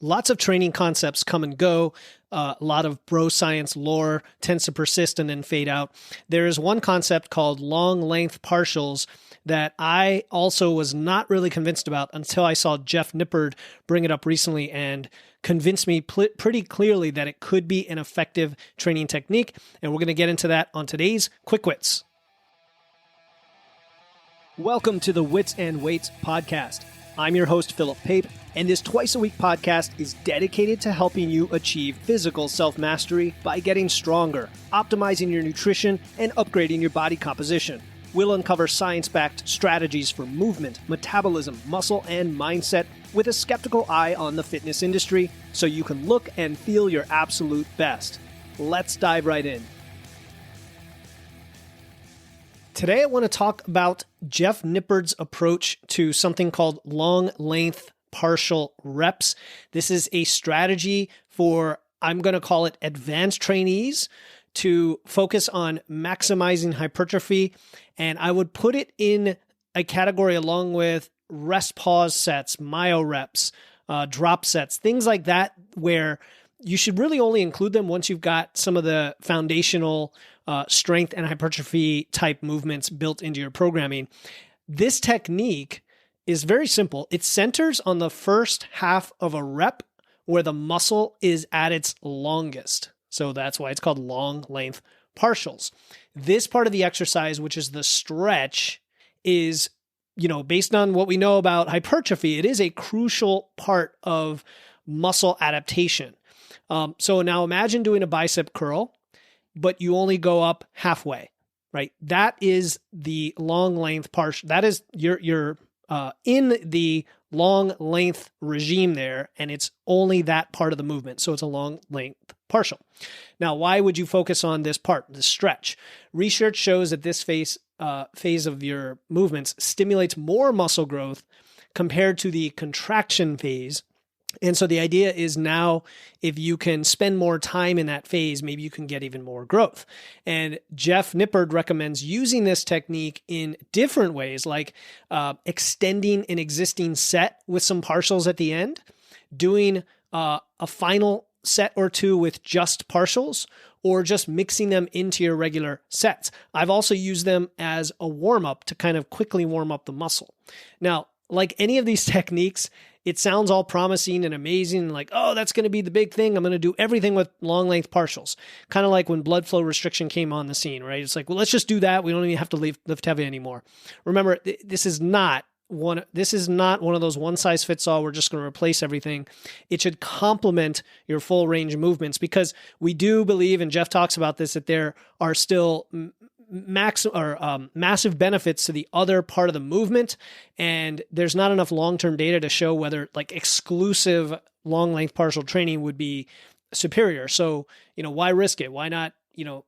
Lots of training concepts come and go. A lot of bro science lore tends to persist and then fade out. There is one concept called long length partials that I also was not really convinced about until I saw Jeff Nippard bring it up recently and convinced me pretty clearly that it could be an effective training technique. And we're going to get into that on today's Quick Wits. Welcome to the Wits and Weights podcast. I'm your host, Philip Pape, and this twice-a-week podcast is dedicated to helping you achieve physical self-mastery by getting stronger, optimizing your nutrition, and upgrading your body composition. We'll uncover science-backed strategies for movement, metabolism, muscle, and mindset with a skeptical eye on the fitness industry so you can look and feel your absolute best. Let's dive right in. Today, I want to talk about Jeff Nippard's approach to something called long length partial reps. This is a strategy for, I'm going to call it advanced trainees, to focus on maximizing hypertrophy. And I would put it in a category along with rest pause sets, myo reps, drop sets, things like that, where you should really only include them once you've got some of the foundational strength and hypertrophy type movements built into your programming. This technique is very simple. It centers on the first half of a rep where the muscle is at its longest. So that's why it's called long length partials. This part of the exercise, which is the stretch, is, based on what we know about hypertrophy, it is a crucial part of muscle adaptation. So now imagine doing a bicep curl, but you only go up halfway, right? That is the long length partial. That is you're in the long length regime there, and it's only that part of the movement. So it's a long length partial. Now, why would you focus on this part, the stretch? Research shows that this phase of your movements stimulates more muscle growth compared to the contraction phase. And so the idea is now, if you can spend more time in that phase, maybe you can get even more growth. And Jeff Nippard recommends using this technique in different ways, like extending an existing set with some partials at the end, doing a final set or two with just partials, or just mixing them into your regular sets. I've also used them as a warm-up to kind of quickly warm up the muscle. Now, like any of these techniques, it sounds all promising and amazing, like, oh, that's going to be the big thing. I'm going to do everything with long length partials. Kind of like when blood flow restriction came on the scene, right? It's like, well, let's just do that. We don't even have to lift heavy anymore. Remember, this is not one of those one size fits all. We're just going to replace everything. It should complement your full range of movements, because we do believe, and Jeff talks about this, that there are still massive benefits to the other part of the movement, and there's not enough long-term data to show whether like exclusive long length partial training would be superior. So, why risk it? Why not,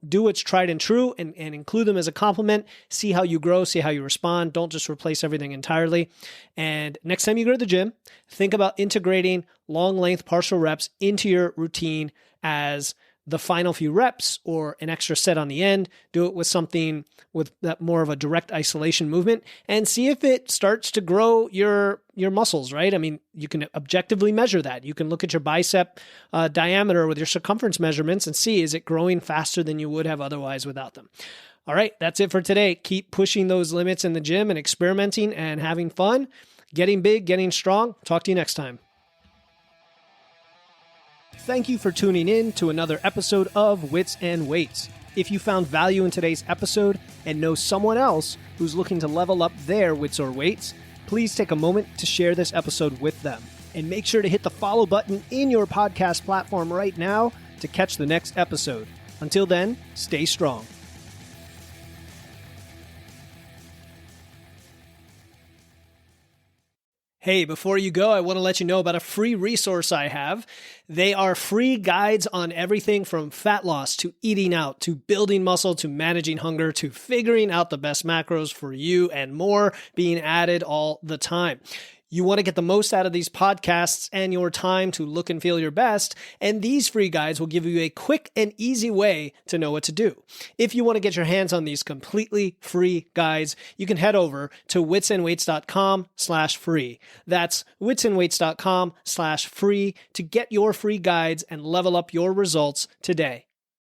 do what's tried and true and include them as a complement, see how you grow, see how you respond. Don't just replace everything entirely. And next time you go to the gym, think about integrating long length partial reps into your routine as the final few reps or an extra set on the end. Do it with something with that more of a direct isolation movement, and see if it starts to grow your muscles, right? I mean, you can objectively measure that. You can look at your bicep diameter with your circumference measurements and see, is it growing faster than you would have otherwise without them? All right, that's it for today. Keep pushing those limits in the gym and experimenting and having fun, getting big, getting strong. Talk to you next time. Thank you for tuning in to another episode of Wits and Weights. If you found value in today's episode and know someone else who's looking to level up their wits or weights, please take a moment to share this episode with them. And make sure to hit the follow button in your podcast platform right now to catch the next episode. Until then, stay strong. Hey, before you go, I want to let you know about a free resource I have. They are free guides on everything from fat loss to eating out to building muscle to managing hunger to figuring out the best macros for you, and more being added all the time. You want to get the most out of these podcasts and your time to look and feel your best, and these free guides will give you a quick and easy way to know what to do. If you want to get your hands on these completely free guides, you can head over to witsandweights.com/free. That's witsandweights.com/free to get your free guides and level up your results today.